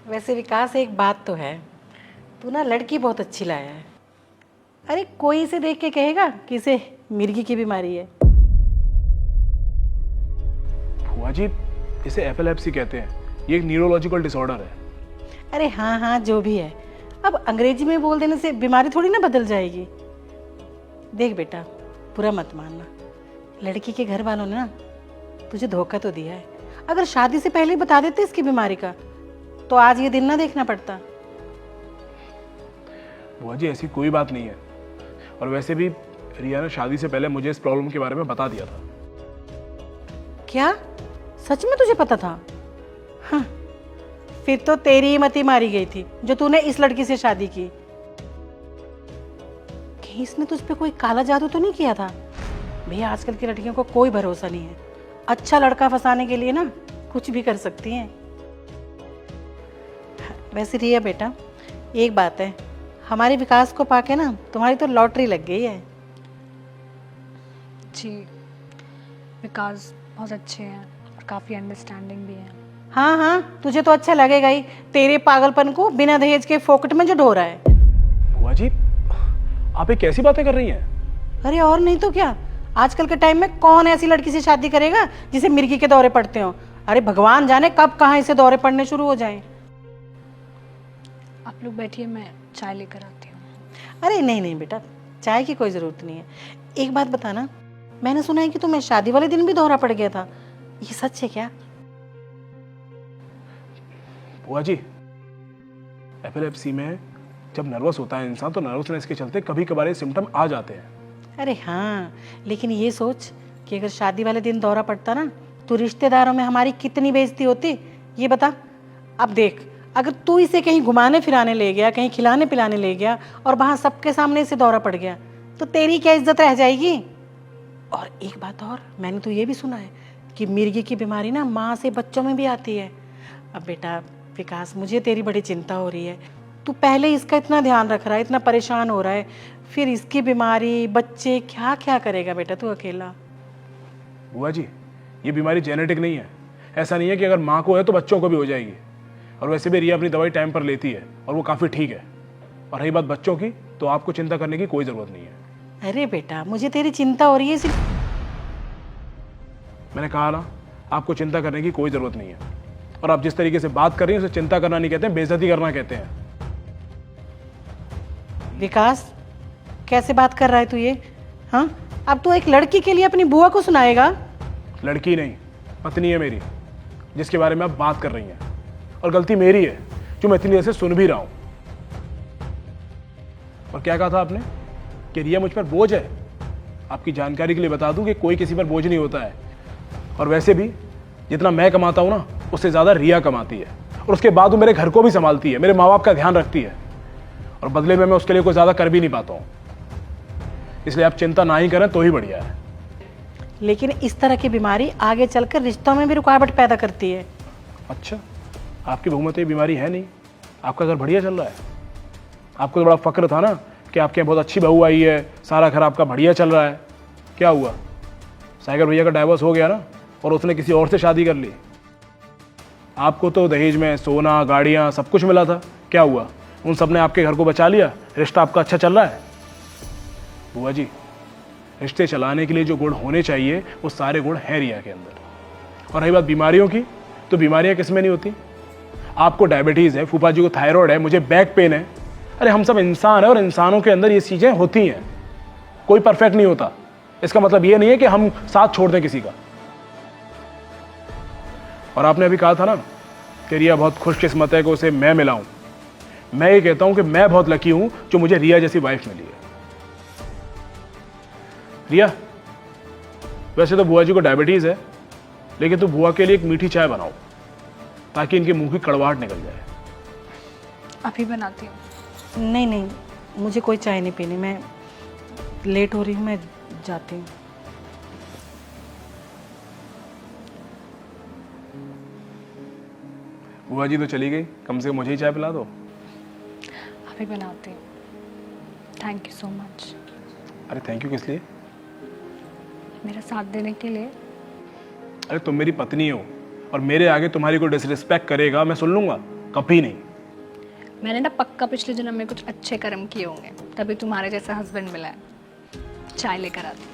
वैसे विकास, एक बात तो है, तू ना लड़की बहुत अच्छी लाया है। अरे कोई इसे देख के कहेगा कि इसे मिर्गी की बीमारी है। बुआ जी, इसे एपिलेप्सी कहते हैं। ये एक न्यूरोलॉजिकल डिसऑर्डर है। अरे हाँ हाँ, जो भी है, अब अंग्रेजी में बोल देने से बीमारी थोड़ी ना बदल जाएगी। देख बेटा, बुरा मत मानना, लड़की के घर वालों ने ना तुझे धोखा तो दिया है। अगर शादी से पहले ही बता देते इसकी बीमारी का, तो आज ये दिन ना देखना पड़ता। बुआ जी, ऐसी कोई बात नहीं है। और वैसे भी रिया ने शादी से पहले मुझे इस प्रॉब्लम के बारे में बता दिया था। क्या सच में तुझे पता था? हाँ, फिर तो तेरी ही मती मारी गई थी जो तूने इस लड़की से शादी की। कहीं इसने तुझ पे कोई काला जादू तो नहीं किया था? भैया, आजकल की लड़कियों को कोई भरोसा नहीं है। अच्छा लड़का फंसाने के लिए ना कुछ भी कर सकती हैं। वैसे रिया बेटा, एक बात है, हमारे विकास को पाके ना तुम्हारी तो लॉटरी लग गई है। जी, विकास बहुत अच्छे हैं और काफ़ी अंडरस्टैंडिंग भी हैं। हाँ हाँ, तुझे तो अच्छा लगेगा ही, तेरे पागलपन को बिना दहेज के फोकट में जो ढो रहा है। बुआ जी, आप ये कैसी बातें कर रही हैं? अरे और नहीं तो क्या, आजकल के टाइम में कौन ऐसी लड़की से शादी करेगा जिसे मिर्गी के दौरे पड़ते हो? अरे भगवान जाने कब कहाँ इसे दौरे पड़ने शुरू हो जाएं। आप लोग बैठिए, मैं चाय लेकर आती हूँ। अरे नहीं नहीं बेटा, चाय की कोई ज़रूरत नहीं है। एक बात बताना, मैंने सुना है कि तुम्हें शादी वाले दिन भी दौरा पड़ गया था, ये सच है क्या? बुआ जी, एपिलेप्सी में जब नर्वस होता है इंसान तो नर्वसनेस के चलते कभी कभार ये सिम्टम आ जाते हैं। अरे हाँ, लेकिन ये सोच कि अगर शादी वाले दिन दौरा पड़ता ना तो रिश्तेदारों में हमारी कितनी बेइज्जती होती, ये बता। अब देख, अगर तू इसे कहीं घुमाने फिराने ले गया, कहीं खिलाने पिलाने ले गया और वहाँ सबके सामने इसे दौरा पड़ गया, तो तेरी क्या इज्जत रह जाएगी? और एक बात और, मैंने तो ये भी सुना है कि मिर्गी की बीमारी ना माँ से बच्चों में भी आती है। अब बेटा विकास, मुझे तेरी बड़ी चिंता हो रही है। तू पहले इसका इतना ध्यान रख रहा है, इतना परेशान हो रहा है, फिर इसकी बीमारी, बच्चे, क्या क्या करेगा बेटा तू अकेला? बुआ जी, ये बीमारी जेनेटिक नहीं है। ऐसा नहीं है कि अगर माँ को है तो बच्चों को भी हो जाएगी। और वैसे भी रिया अपनी दवाई टाइम पर लेती है और वो काफ़ी ठीक है। और रही बात बच्चों की, तो आपको चिंता करने की कोई ज़रूरत नहीं है। अरे बेटा, मुझे तेरी चिंता हो रही है सिर्फ। मैंने कहा ना, आपको चिंता करने की कोई ज़रूरत नहीं है। और आप जिस तरीके से बात कर रही हैं उसे चिंता करना नहीं कहते हैं, बेइज्जती करना कहते हैं। विकास, कैसे बात कर रहा है तू ये? हाँ, अब तू एक लड़की के लिए अपनी बुआ को सुनाएगा? लड़की नहीं, पत्नी है मेरी, जिसके बारे में आप बात कर रही हैं। और गलती मेरी है जो मैं इतनी देर से सुन भी रहा हूं। और क्या कहा था आपने कि रिया मुझ पर बोझ है? आपकी जानकारी के लिए बता दूं कि कोई किसी पर बोझ नहीं होता है। और वैसे भी जितना मैं कमाता हूं ना, उससे ज़्यादा रिया कमाती है। और उसके बाद वो मेरे घर को भी संभालती है, मेरे माँ बाप का ध्यान रखती है। और बदले में मैं उसके लिए कोई ज़्यादा कर भी नहीं पाता हूँ। इसलिए आप चिंता ना ही करें तो ही बढ़िया है। लेकिन इस तरह की बीमारी आगे चलकर रिश्तों में भी रुकावट पैदा करती है। अच्छा, आपकी बहू में तो ये बीमारी है नहीं, आपका घर बढ़िया चल रहा है। आपको तो बड़ा फक्र था ना कि आपके यहाँ बहुत अच्छी बहू आई है, सारा घर आपका बढ़िया चल रहा है। क्या हुआ? साइगर भैया का डाइवोर्स हो गया ना, और उसने किसी और से शादी कर ली। आपको तो दहेज में सोना, गाड़ियाँ, सब कुछ मिला था। क्या हुआ? उन सब ने आपके घर को बचा लिया, रिश्ता आपका अच्छा चल रहा है। बुआ जी, रिश्ते चलाने के लिए जो गुण होने चाहिए वो सारे गुण हैं रिया के अंदर। और रही बात बीमारियों की, तो बीमारियां किस में नहीं होती? आपको डायबिटीज़ है, फूफा जी को थायराइड है, मुझे बैक पेन है। अरे हम सब इंसान हैं और इंसानों के अंदर ये चीज़ें होती हैं। कोई परफेक्ट नहीं होता। इसका मतलब ये नहीं है कि हम साथ छोड़ दें किसी का। और आपने अभी कहा था ना कि रिया बहुत खुशकिस्मत है कि उसे मैं मिला हूँ। मैं ये कहता हूँ कि मैं बहुत लकी हूँ जो मुझे रिया जैसी वाइफ मिली है। रिया, वैसे तो बुआ जी को डायबिटीज़ है, लेकिन तू बुआ के लिए एक मीठी चाय बनाओ ताकि इनके मुंह की कड़वाहट निकल जाए। अभी बनाती हूँ। नहीं नहीं, मुझे कोई चाय नहीं पीनी, मैं लेट हो रही हूँ, मैं जाती हूँ। बुआ जी तो चली गई, कम से कम मुझे ही चाय पिला दो। अभी बनाती हूँ। Thank you so much. अरे थैंक यू किस लिए? मेरा साथ देने के लिए। अरे तुम मेरी पत्नी हो और मेरे आगे तुम्हारी कोई डिसरिस्पेक्ट करेगा मैं सुन लूंगा। कभी नहीं। मैंने ना पक्का पिछले जन्म में कुछ अच्छे कर्म किए होंगे, तभी तुम्हारे जैसा हस्बैंड मिला है। चाय लेकर आती।